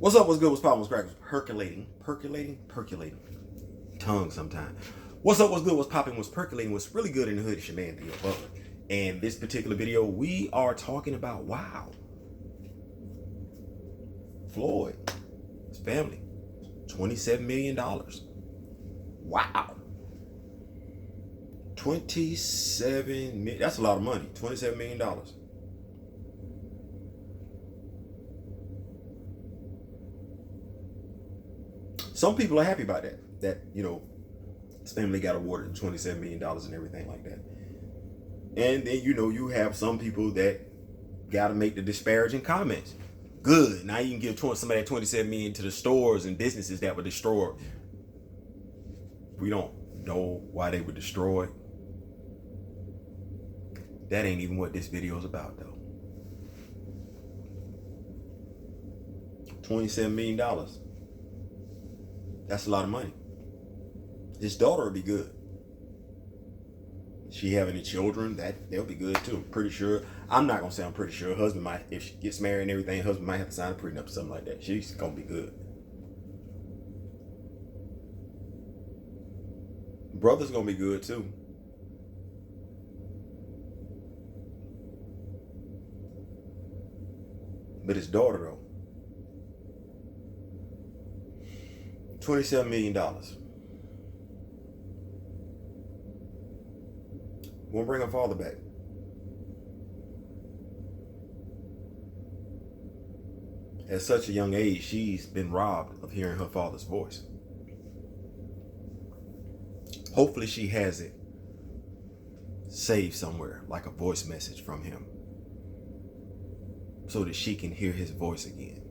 What's up? What's good? What's poppin'? What's cracking? Percolating. Tongue sometime. What's up? What's good? What's popping? What's percolating? What's really good in the hood? It's your man Theo Butler. And this particular video, we are talking about Floyd, his family, $27 million. Wow. 27 million. That's a lot of money. $27 million. Some people are happy about that. That, his family got awarded $27 million and everything like that. And then, you have some people that got to make the disparaging comments. Good. Now you can give somebody that $27 million to the stores and businesses that were destroyed. We don't know why they were destroyed. That ain't even what this video is about, though. $27 million. That's a lot of money. His daughter will be good. She have any children, they'll be good too. Pretty sure. I'm not gonna say I'm pretty sure. Her husband might, if she gets married and everything, husband might have to sign a prenup or something like that. She's gonna be good. Brother's gonna be good too. But his daughter though. $27 million. Won't bring her father back. At such a young age, she's been robbed of hearing her father's voice. Hopefully she has it saved somewhere, like a voice message from him, so that she can hear his voice again.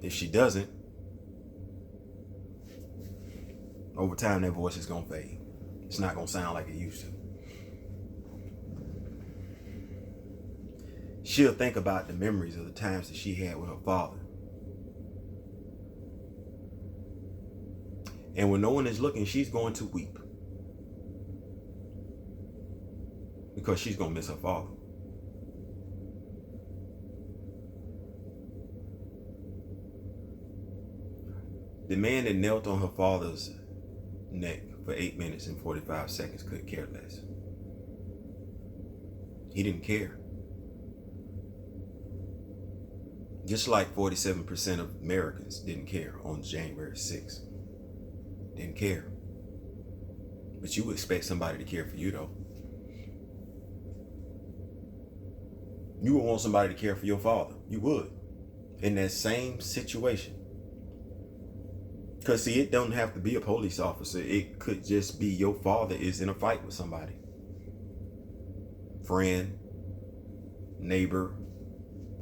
If she doesn't, over time that voice is gonna fade. It's not gonna sound like it used to. She'll think about the memories of the times that she had with her father. And when no one is looking, she's going to weep. Because she's gonna miss her father. The man that knelt on her father's neck for 8 minutes and 45 seconds could care less. He didn't care. Just like 47% of Americans didn't care on January 6th. Didn't care. But you would expect somebody to care for you though. You would want somebody to care for your father. You would. In that same situation. Because see, it don't have to be a police officer. It could just be your father is in a fight with somebody. Friend, neighbor,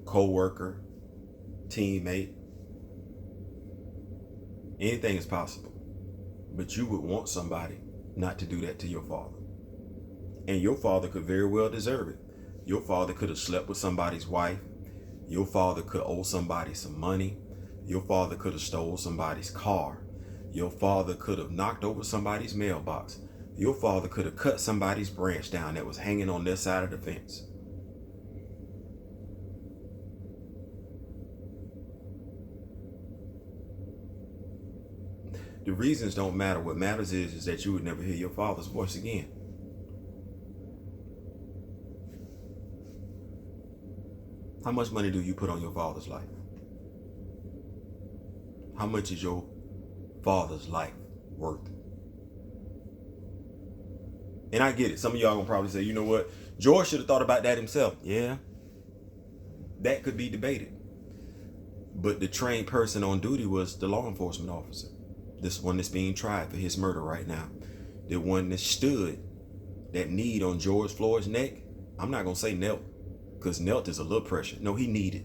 co-worker, teammate. Anything is possible. But you would want somebody not to do that to your father. And your father could very well deserve it. Your father could have slept with somebody's wife. Your father could owe somebody some money. Your father could have stole somebody's car. Your father could have knocked over somebody's mailbox. Your father could have cut somebody's branch down that was hanging on their side of the fence. The reasons don't matter. What matters is that you would never hear your father's voice again. How much money do you put on your father's life? How much is your father's life worth? And I get it. Some of y'all gonna probably say, you know what? George should have thought about that himself. Yeah, that could be debated. But the trained person on duty was the law enforcement officer. This one that's being tried for his murder right now. The one that stood that knee on George Floyd's neck. I'm not gonna say knelt, because knelt is a little pressure. No, he kneed.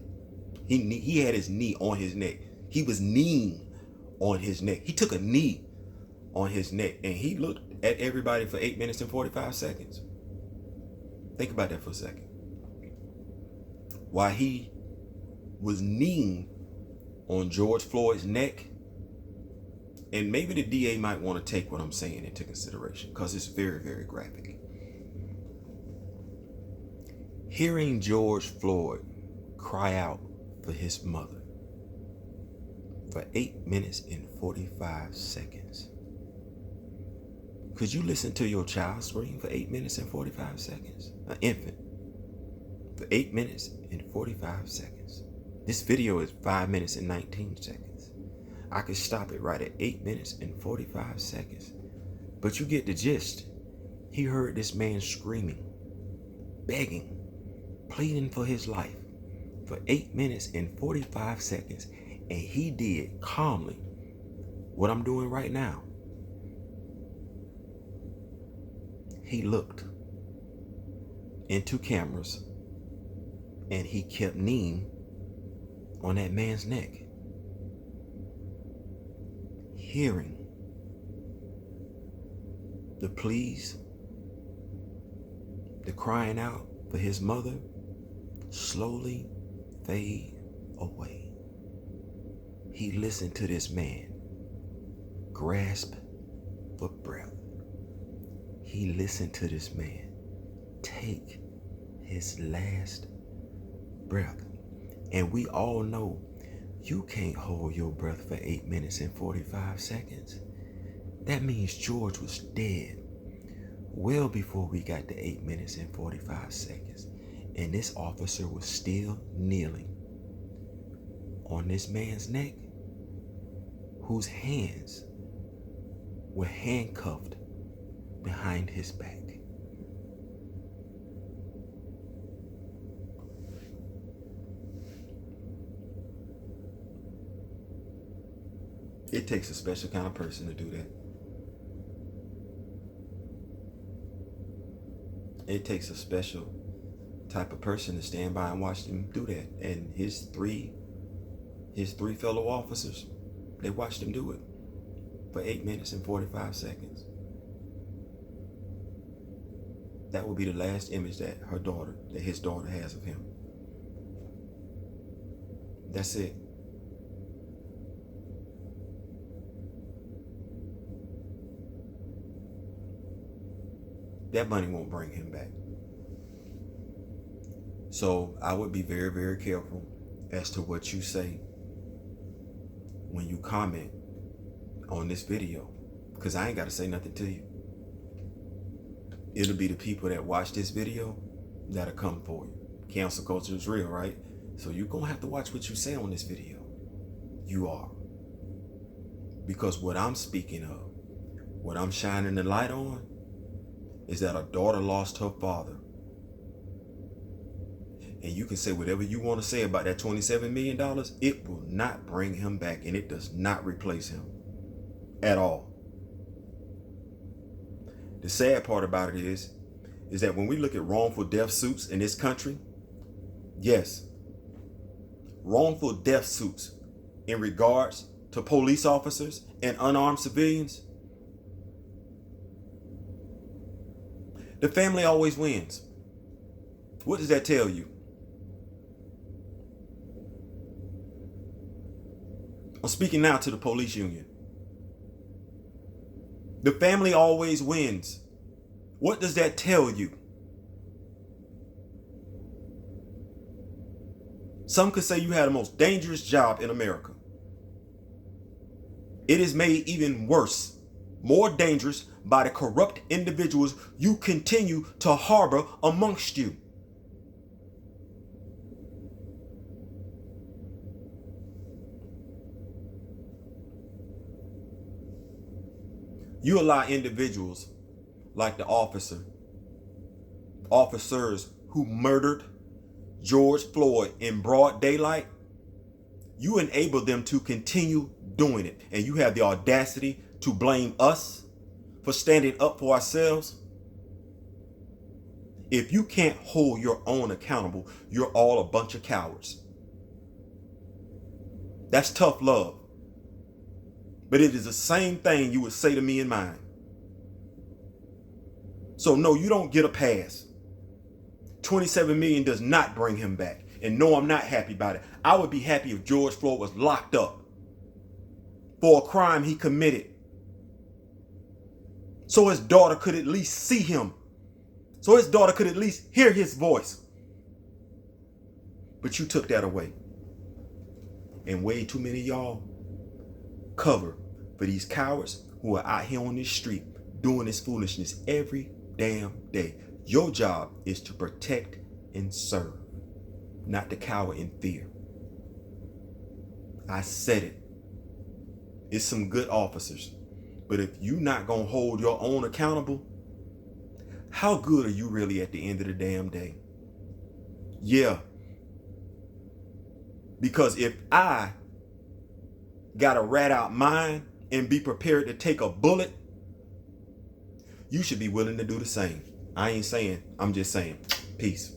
He had his knee on his neck. He was kneeing on his neck. He took a knee on his neck and he looked at everybody for 8 minutes and 45 seconds. Think about that for a second. While he was kneeing on George Floyd's neck, and maybe the DA might want to take what I'm saying into consideration because it's very, very graphic. Hearing George Floyd cry out for his mother for 8 minutes and 45 seconds. Could you listen to your child scream for 8 minutes and 45 seconds? An infant. For 8 minutes and 45 seconds. This video is 5 minutes and 19 seconds. I could stop it right at 8 minutes and 45 seconds. But you get the gist. He heard this man screaming, begging, pleading for his life for 8 minutes and 45 seconds. And he did calmly what I'm doing right now. He looked into cameras and he kept kneeling on that man's neck, hearing the pleas, the crying out for his mother slowly fade away. He listened to this man grasp for breath. He listened to this man take his last breath. And we all know you can't hold your breath for 8 minutes and 45 seconds. That means George was dead well before we got to 8 minutes and 45 seconds. And this officer was still kneeling on this man's neck, whose hands were handcuffed behind his back. It takes a special kind of person to do that. It takes a special type of person to stand by and watch them do that. And his three fellow officers, they watched him do it for 8 minutes and 45 seconds. That will be the last image that his daughter has of him. That's it. That money won't bring him back. So I would be very, very careful as to what you say when you comment on this video, because I ain't got to say nothing to you. It'll be the people that watch this video that'll come for you. Cancel culture is real, right? So you're going to have to watch what you say on this video. You are. Because what I'm speaking of, what I'm shining the light on, is that a daughter lost her father. And you can say whatever you want to say about that $27 million, it will not bring him back, and it does not replace him at all. The sad part about it is that when we look at wrongful death suits in this country, yes, wrongful death suits in regards to police officers and unarmed civilians, the family always wins. What does that tell you? I'm speaking now to the police union. The family always wins. What does that tell you? Some could say you had the most dangerous job in America. It is made even worse, more dangerous by the corrupt individuals you continue to harbor amongst you. You allow individuals like the officers who murdered George Floyd in broad daylight. You enable them to continue doing it. And you have the audacity to blame us for standing up for ourselves. If you can't hold your own accountable, you're all a bunch of cowards. That's tough love. But it is the same thing you would say to me and mine. So no, you don't get a pass. 27 million does not bring him back. And no, I'm not happy about it. I would be happy if George Floyd was locked up for a crime he committed, so his daughter could at least see him, so his daughter could at least hear his voice. But you took that away. And way too many of y'all cover for these cowards who are out here on this street doing this foolishness every damn day. Your job is to protect and serve, not to cower in fear. I said it. It's some good officers. But if you're not going to hold your own accountable, how good are you really at the end of the damn day? Yeah. Because if I got to rat out mine and be prepared to take a bullet, you should be willing to do the same. I ain't saying, I'm just saying. Peace.